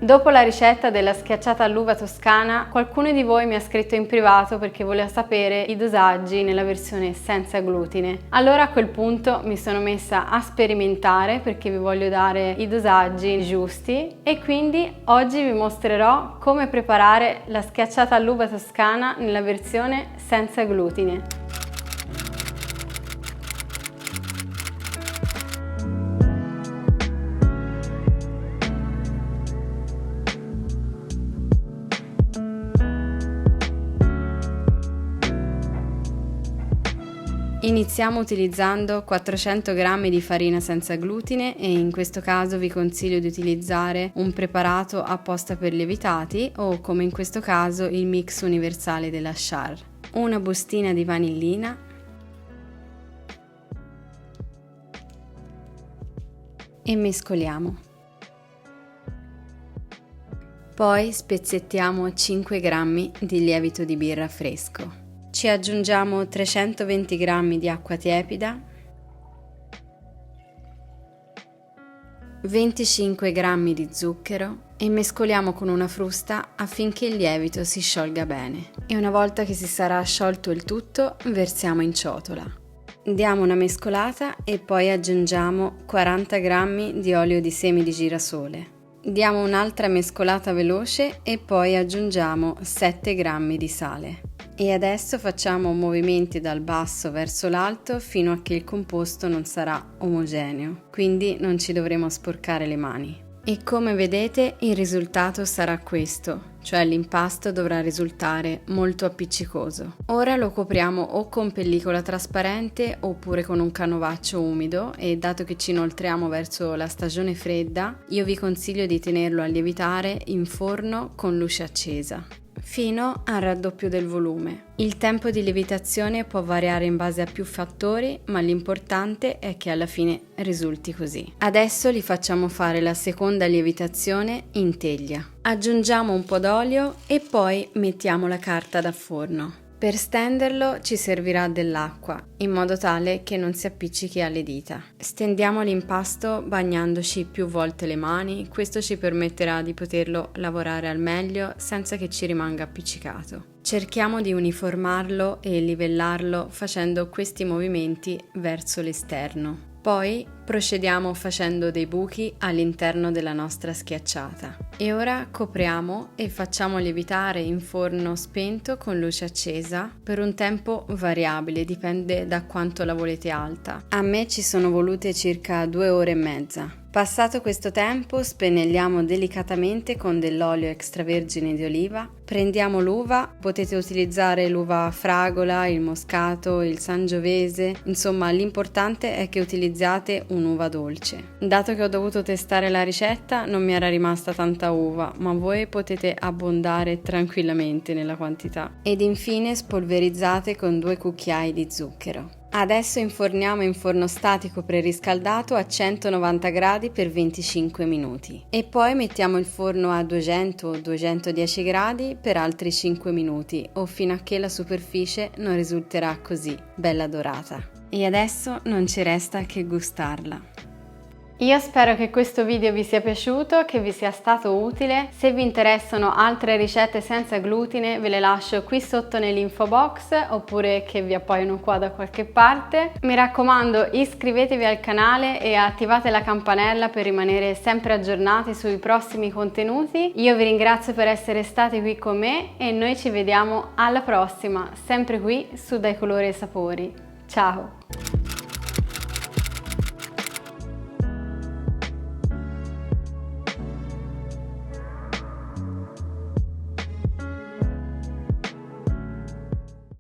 Dopo la ricetta della schiacciata all'uva toscana, qualcuno di voi mi ha scritto in privato perché voleva sapere i dosaggi nella versione senza glutine. Allora a quel punto mi sono messa a sperimentare perché vi voglio dare i dosaggi giusti e quindi oggi vi mostrerò come preparare la schiacciata all'uva toscana nella versione senza glutine. Iniziamo utilizzando 400 g di farina senza glutine e in questo caso vi consiglio di utilizzare un preparato apposta per lievitati o come in questo caso il mix universale della Char. Una bustina di vanillina, e mescoliamo. Poi spezzettiamo 5 g di lievito di birra fresco. Ci aggiungiamo 320 g di acqua tiepida, 25 g di zucchero e mescoliamo con una frusta affinché il lievito si sciolga bene. E una volta che si sarà sciolto il tutto, versiamo in ciotola. Diamo una mescolata e poi aggiungiamo 40 g di olio di semi di girasole. Diamo un'altra mescolata veloce e poi aggiungiamo 7 g di sale. E adesso facciamo movimenti dal basso verso l'alto fino a che il composto non sarà omogeneo, quindi non ci dovremo sporcare le mani. E come vedete il risultato sarà questo, cioè l'impasto dovrà risultare molto appiccicoso. Ora lo copriamo o con pellicola trasparente oppure con un canovaccio umido e dato che ci inoltriamo verso la stagione fredda, io vi consiglio di tenerlo a lievitare in forno con luce accesa fino al raddoppio del volume. Il tempo di lievitazione può variare in base a più fattori, ma l'importante è che alla fine risulti così. Adesso li facciamo fare la seconda lievitazione in teglia. Aggiungiamo un po' d'olio e poi mettiamo la carta da forno. Per stenderlo ci servirà dell'acqua, in modo tale che non si appiccichi alle dita. Stendiamo l'impasto bagnandoci più volte le mani, questo ci permetterà di poterlo lavorare al meglio senza che ci rimanga appiccicato. Cerchiamo di uniformarlo e livellarlo facendo questi movimenti verso l'esterno. Poi procediamo facendo dei buchi all'interno della nostra schiacciata. E ora copriamo e facciamo lievitare in forno spento con luce accesa per un tempo variabile, dipende da quanto la volete alta. A me ci sono volute circa 2 ore e mezza. Passato questo tempo spennelliamo delicatamente con dell'olio extravergine di oliva, prendiamo l'uva, potete utilizzare l'uva fragola, il moscato, il sangiovese, insomma l'importante è che utilizzate un'uva dolce. Dato che ho dovuto testare la ricetta non mi era rimasta tanta uva, ma voi potete abbondare tranquillamente nella quantità. Ed infine spolverizzate con 2 cucchiai di zucchero. Adesso inforniamo in forno statico preriscaldato a 190 gradi per 25 minuti e poi mettiamo il forno a 200 o 210 gradi per altri 5 minuti o fino a che la superficie non risulterà così bella dorata. E adesso non ci resta che gustarla. Io spero che questo video vi sia piaciuto, che vi sia stato utile. Se vi interessano altre ricette senza glutine ve le lascio qui sotto nell'info box oppure che vi appaiono qua da qualche parte. Mi raccomando, iscrivetevi al canale e attivate la campanella per rimanere sempre aggiornati sui prossimi contenuti. Io vi ringrazio per essere stati qui con me e noi ci vediamo alla prossima, sempre qui su Dai Colori e Sapori. Ciao!